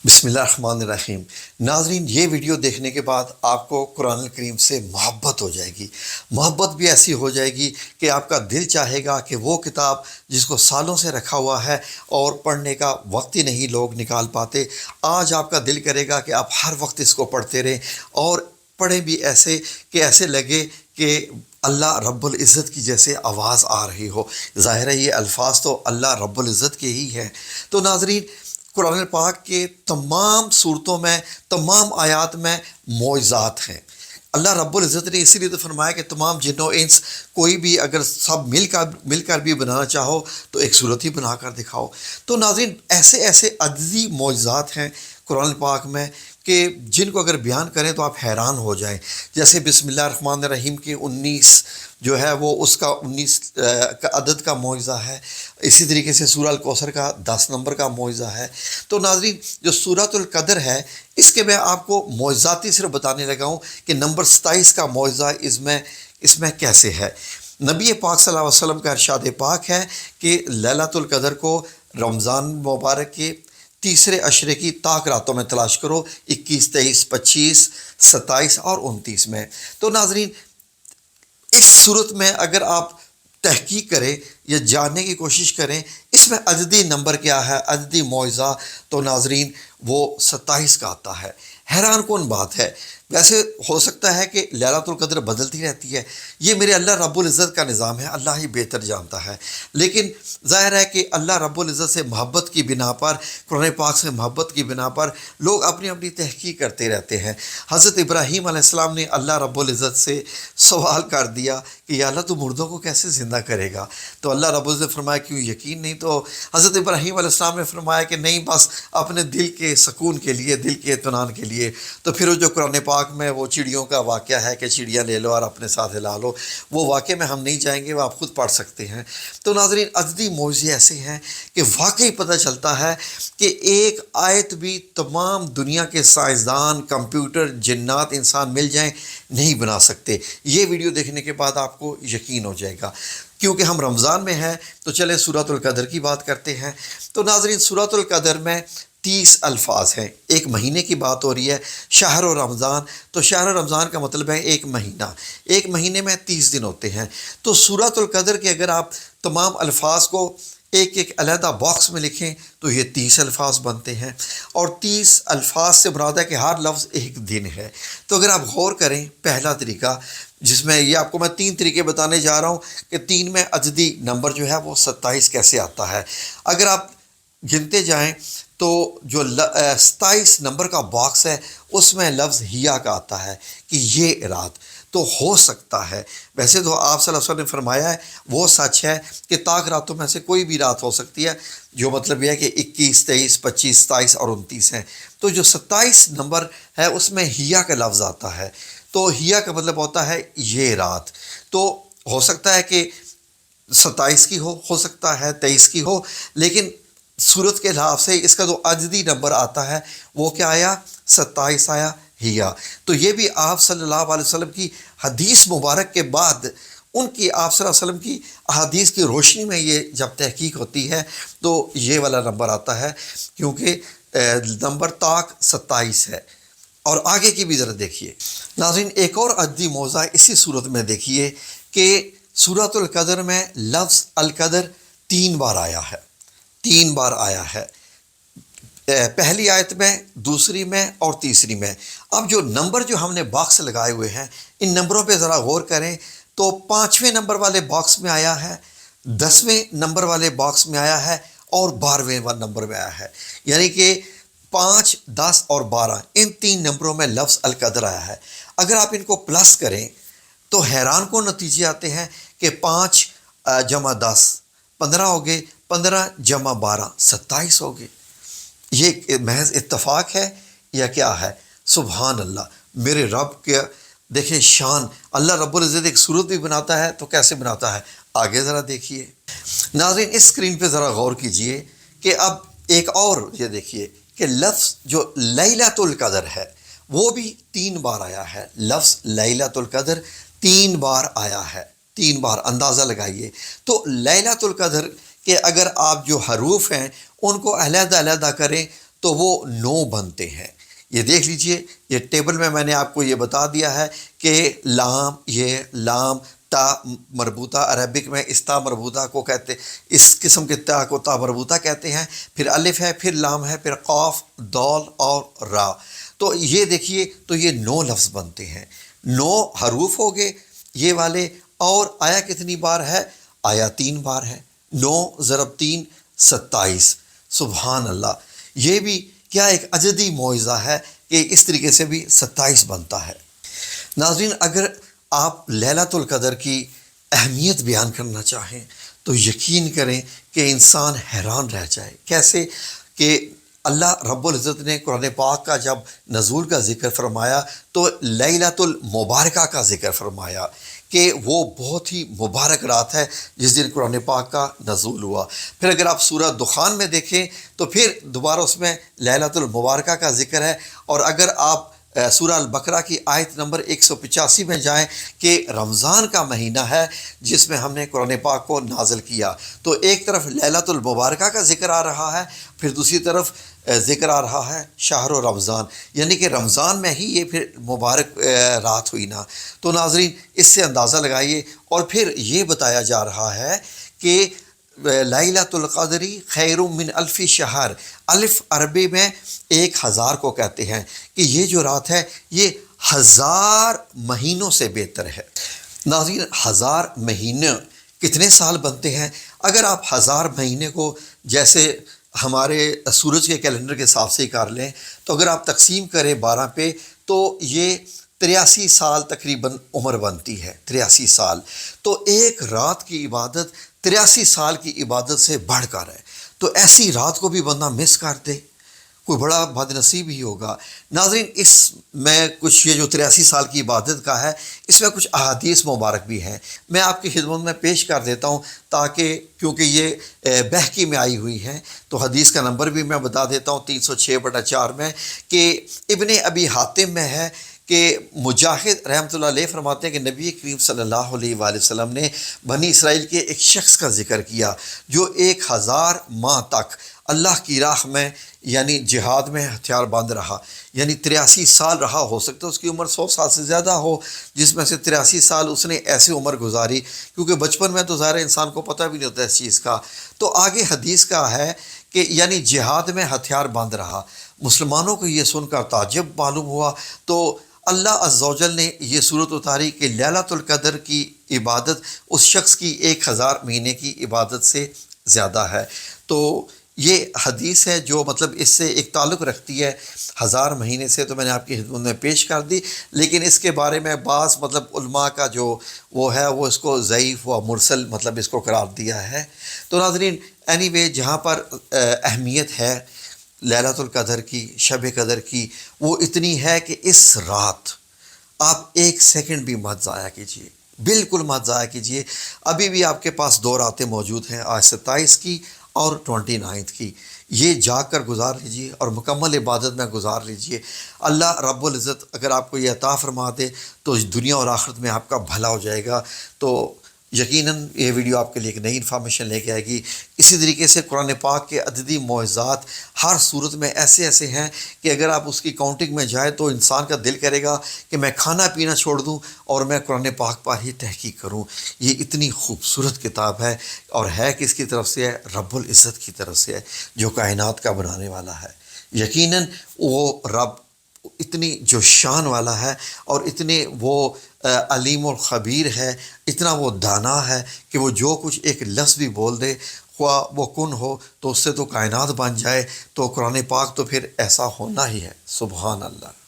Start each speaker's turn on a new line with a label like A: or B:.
A: بسم اللہ الرحمن الرحیم۔ ناظرین، یہ ویڈیو دیکھنے کے بعد آپ کو قرآن کریم سے محبت ہو جائے گی۔ محبت بھی ایسی ہو جائے گی کہ آپ کا دل چاہے گا کہ وہ کتاب جس کو سالوں سے رکھا ہوا ہے اور پڑھنے کا وقت ہی نہیں لوگ نکال پاتے، آج آپ کا دل کرے گا کہ آپ ہر وقت اس کو پڑھتے رہیں، اور پڑھیں بھی ایسے کہ ایسے لگے کہ اللہ رب العزت کی جیسے آواز آ رہی ہو۔ ظاہر ہے یہ الفاظ تو اللہ رب العزت کے ہی ہیں۔ تو ناظرین، قرآن پاک کے تمام صورتوں میں، تمام آیات میں معجزات ہیں۔ اللہ رب العزت نے اسی لیے تو فرمایا کہ تمام جن و انس کوئی بھی اگر سب مل کر بھی بنانا چاہو تو ایک صورت ہی بنا کر دکھاؤ۔ تو ناظرین، ایسے ایسے عددی معجزات ہیں قرآن پاک میں کہ جن کو اگر بیان کریں تو آپ حیران ہو جائیں۔ جیسے بسم اللہ الرحمن الرحیم کے 19 جو ہے وہ اس کا 19 کا عدد کا معجزہ ہے۔ اسی طریقے سے سورہ الکوثر کا 10 نمبر کا معجزہ ہے۔ تو ناظرین، جو سورۃ القدر ہے اس کے میں آپ کو معجزاتی صرف بتانے لگا ہوں کہ نمبر 27 کا معجزہ اس میں کیسے ہے۔ نبی پاک صلی اللہ علیہ وسلم کا ارشاد پاک ہے کہ لیلۃ القدر کو رمضان مبارک کے تیسرے عشرے کی طاق راتوں میں تلاش کرو، 21، 23، 25، 27 اور 29 میں۔ تو ناظرین، اس صورت میں اگر آپ تحقیق کریں یا جاننے کی کوشش کریں اس میں عددی نمبر کیا ہے، عددی معجزہ، تو ناظرین وہ 27 کا آتا ہے۔ حیران کن بات ہے۔ ویسے ہو سکتا ہے کہ لیلۃ القدر بدلتی رہتی ہے، یہ میرے اللہ رب العزت کا نظام ہے، اللہ ہی بہتر جانتا ہے، لیکن ظاہر ہے کہ اللہ رب العزت سے محبت کی بنا پر، قرآن پاک سے محبت کی بنا پر لوگ اپنی اپنی تحقیق کرتے رہتے ہیں۔ حضرت ابراہیم علیہ السلام نے اللہ رب العزت سے سوال کر دیا کہ یا اللہ تو مردوں کو کیسے زندہ کرے گا؟ تو اللہ رب العزت نے فرمایا کیوں یقین نہیں؟ تو حضرت ابراہیم علیہ السلام نے فرمایا کہ نہیں، بس اپنے دل کے سکون کے لیے، دل کے اطمینان کے لیے۔ تو پھر وہ جو قرآن پاک میں وہ چڑیوں کا واقعہ ہے کہ چڑیاں لے لو اور اپنے ساتھ ہلا لو، وہ واقعے میں ہم نہیں جائیں گے، وہ آپ خود پڑھ سکتے ہیں۔ تو ناظرین، عددی معجزے ایسے ہیں کہ واقعی پتہ چلتا ہے کہ ایک آیت بھی تمام دنیا کے سائنسدان، کمپیوٹر، جنات، انسان مل جائیں نہیں بنا سکتے۔ یہ ویڈیو دیکھنے کے بعد آپ کو یقین ہو جائے گا۔ کیونکہ ہم رمضان میں ہیں تو چلیں سورۃ القدر کی بات کرتے ہیں۔ تو ناظرین، سورۃ القدر میں 30 الفاظ ہیں۔ ایک مہینے کی بات ہو رہی ہے، شہر و رمضان، تو شہر و رمضان کا مطلب ہے ایک مہینہ، ایک مہینے میں 30 دن ہوتے ہیں۔ تو سورۃ القدر کے اگر آپ تمام الفاظ کو ایک ایک علیحدہ باکس میں لکھیں تو یہ 30 الفاظ بنتے ہیں، اور 30 الفاظ سے مراد ہے کہ ہر لفظ ایک دن ہے۔ تو اگر آپ غور کریں، پہلا طریقہ جس میں یہ آپ کو میں 3 طریقے بتانے جا رہا ہوں کہ 3 میں عددی نمبر جو ہے وہ 27 کیسے آتا ہے۔ اگر آپ گنتے جائیں تو جو 27 نمبر کا باکس ہے اس میں لفظ ہیا کا آتا ہے کہ یہ رات۔ تو ہو سکتا ہے، ویسے تو آپ صلی اللہ علیہ وسلم نے فرمایا ہے وہ سچ ہے کہ طاق راتوں میں سے کوئی بھی رات ہو سکتی ہے، جو مطلب یہ ہے کہ 21، 23، 25، 27 اور 29 ہیں۔ تو جو 27 نمبر ہے اس میں ہیا کا لفظ آتا ہے، تو ہیا کا مطلب ہوتا ہے یہ رات۔ تو ہو سکتا ہے کہ 27 کی ہو سکتا ہے 23 کی ہو، لیکن صورت کے لحاظ سے اس کا جو عددی نمبر آتا ہے وہ کیا آیا؟ 27 آیا، ہیا۔ تو یہ بھی آپ صلی اللہ علیہ وسلم کی حدیث مبارک کے بعد، ان کی آپ صلی اللہ علیہ وسلم کی احادیث کی روشنی میں یہ جب تحقیق ہوتی ہے تو یہ والا نمبر آتا ہے، کیونکہ نمبر طاق 27 ہے۔ اور آگے کی بھی ذرا دیکھیے ناظرین، ایک اور عددی موضوع اسی صورت میں دیکھیے کہ سورۃ القدر میں لفظ القدر 3 بار آیا ہے، 3 بار آیا ہے، پہلی آیت میں، دوسری میں اور تیسری میں۔ اب جو نمبر جو ہم نے باکس لگائے ہوئے ہیں ان نمبروں پہ ذرا غور کریں تو 5ویں نمبر والے باکس میں آیا ہے، 10ویں نمبر والے باکس میں آیا ہے اور 12ویں نمبر میں آیا ہے، یعنی کہ 5، 10 اور 12 ان 3 نمبروں میں لفظ القدر آیا ہے۔ اگر آپ ان کو پلس کریں تو حیران کن نتیجے آتے ہیں کہ 5 جمع 10 15 ہو گئے، 15 جمع 12 27 ہو گئے۔ یہ محض اتفاق ہے یا کیا ہے؟ سبحان اللہ، میرے رب کے دیکھیں شان۔ اللہ رب العزت ایک صورت بھی بناتا ہے تو کیسے بناتا ہے، آگے ذرا دیکھیے ناظرین۔ اس اسکرین پہ ذرا غور کیجئے کہ اب ایک اور یہ دیکھیے کہ لفظ جو لیلۃ القدر ہے وہ بھی 3 بار آیا ہے۔ لفظ لیلۃ القدر 3 بار آیا ہے، 3 بار، اندازہ لگائیے۔ تو لیلۃ القدر کہ اگر آپ جو حروف ہیں ان کو علیحدہ علیحدہ کریں تو وہ 9 بنتے ہیں۔ یہ دیکھ لیجئے، یہ ٹیبل میں نے آپ کو یہ بتا دیا ہے کہ لام، یہ لام تا مربوطہ، عربک میں اس تا مربوطہ کو کہتے، اس قسم کے تا کو تا مربوطہ کہتے ہیں، پھر الف ہے، پھر لام ہے، پھر قاف، دال اور را۔ تو یہ دیکھیے، تو یہ 9 لفظ بنتے ہیں، 9 حروف ہو گئے یہ والے۔ اور آیا کتنی بار ہے؟ آیا 3 بار ہے۔ 9 ضرب 3 27۔ سبحان اللہ، یہ بھی کیا ایک عجدی معجزہ ہے کہ اس طریقے سے بھی 27 بنتا ہے۔ ناظرین، اگر آپ لیلۃ القدر کی اہمیت بیان کرنا چاہیں تو یقین کریں کہ انسان حیران رہ جائے۔ کیسے کہ اللہ رب العزت نے قرآن پاک کا جب نزول کا ذکر فرمایا تو لیلۃ المبارکہ کا ذکر فرمایا کہ وہ بہت ہی مبارک رات ہے جس دن قرآن پاک کا نزول ہوا۔ پھر اگر آپ سورہ دخان میں دیکھیں تو پھر دوبارہ اس میں لیلۃ المبارکہ کا ذکر ہے۔ اور اگر آپ سورہ البقرہ کی آیت نمبر 185 میں جائیں کہ رمضان کا مہینہ ہے جس میں ہم نے قرآن پاک کو نازل کیا، تو ایک طرف لیلۃ المبارکہ کا ذکر آ رہا ہے، پھر دوسری طرف ذکر آ رہا ہے شہر و رمضان، یعنی کہ رمضان میں ہی یہ پھر مبارک رات ہوئی نا۔ تو ناظرین، اس سے اندازہ لگائیے۔ اور پھر یہ بتایا جا رہا ہے کہ لیلۃ القدر خیر من الف شہر، الف عربی میں 1000 کو کہتے ہیں، کہ یہ جو رات ہے یہ 1000 مہینوں سے بہتر ہے۔ ناظرین، 1000 مہینے کتنے سال بنتے ہیں؟ اگر آپ 1000 مہینے کو جیسے ہمارے سورج کے کیلنڈر کے حساب سے ہی کر لیں تو اگر آپ تقسیم کریں 12 پہ تو یہ 83 سال تقریباً عمر بنتی ہے، 83 سال۔ تو ایک رات کی عبادت 83 سال کی عبادت سے بڑھ کر ہے، تو ایسی رات کو بھی بندہ مس کر دے، کوئی بڑا بد نصیب ہی ہوگا۔ ناظرین، اس میں کچھ یہ جو 83 سال کی عبادت کا ہے، اس میں کچھ احادیث مبارک بھی ہیں، میں آپ کی خدمت میں پیش کر دیتا ہوں تاکہ، کیونکہ یہ بحقی میں آئی ہوئی ہیں تو حدیث کا نمبر بھی میں بتا دیتا ہوں 306/4 میں، کہ ابن ابی حاتم میں ہے کہ مجاہد رحمۃ اللہ علیہ فرماتے ہیں کہ نبی کریم صلی اللہ علیہ وآلہ وسلم نے بنی اسرائیل کے ایک شخص کا ذکر کیا جو 1000 ماہ تک اللہ کی راہ میں یعنی جہاد میں ہتھیار باندھ رہا، یعنی 83 سال رہا، ہو سکتا ہے اس کی عمر 100 سال سے زیادہ ہو، جس میں سے 83 سال اس نے ایسے عمر گزاری، کیونکہ بچپن میں تو ظاہر انسان کو پتہ بھی نہیں ہوتا اس چیز کا۔ تو آگے حدیث کا ہے کہ یعنی جہاد میں ہتھیار باندھ رہا۔ مسلمانوں کو یہ سن کر تعجب معلوم ہوا، تو اللہ عز و جل نے یہ صورت اتاری کہ لیلۃ القدر کی عبادت اس شخص کی 1000 مہینے کی عبادت سے زیادہ ہے۔ تو یہ حدیث ہے جو مطلب اس سے ایک تعلق رکھتی ہے 1000 مہینے سے، تو میں نے آپ کی خدمت میں پیش کر دی۔ لیکن اس کے بارے میں بعض مطلب علماء کا جو وہ ہے وہ اس کو ضعیف و مرسل مطلب اس کو قرار دیا ہے۔ تو ناظرین، اینی وے، جہاں پر اہمیت ہے لیلۃ القدر کی، شب قدر کی، وہ اتنی ہے کہ اس رات آپ 1 سیکنڈ بھی مت ضائع کیجیے، بالکل مت ضائع کیجیے۔ ابھی بھی آپ کے پاس 2 راتیں موجود ہیں، آج 27 کی اور 29 کی، یہ جاگ کر گزار لیجیے اور مکمل عبادت میں گزار لیجیے۔ اللہ رب العزت اگر آپ کو یہ عطا فرما دے تو دنیا اور آخرت میں آپ کا بھلا ہو جائے گا۔ تو یقیناً یہ ویڈیو آپ کے لیے ایک نئی انفارمیشن لے کے آئے گی۔ اسی طریقے سے قرآن پاک کے عددی معجزات ہر صورت میں ایسے ایسے ہیں کہ اگر آپ اس کی کاؤنٹنگ میں جائیں تو انسان کا دل کرے گا کہ میں کھانا پینا چھوڑ دوں اور میں قرآن پاک پر ہی تحقیق کروں۔ یہ اتنی خوبصورت کتاب ہے، اور ہے کس کی طرف سے ہے؟ رب العزت کی طرف سے ہے، جو کائنات کا بنانے والا ہے۔ یقیناً وہ رب اتنی جو شان والا ہے اور اتنے وہ علیم الخبیر ہے، اتنا وہ دانا ہے کہ وہ جو کچھ ایک لفظ بھی بول دے، خواہ وہ کن ہو تو اس سے تو کائنات بن جائے۔ تو قرآن پاک تو پھر ایسا ہونا ہی ہے۔ سبحان اللہ۔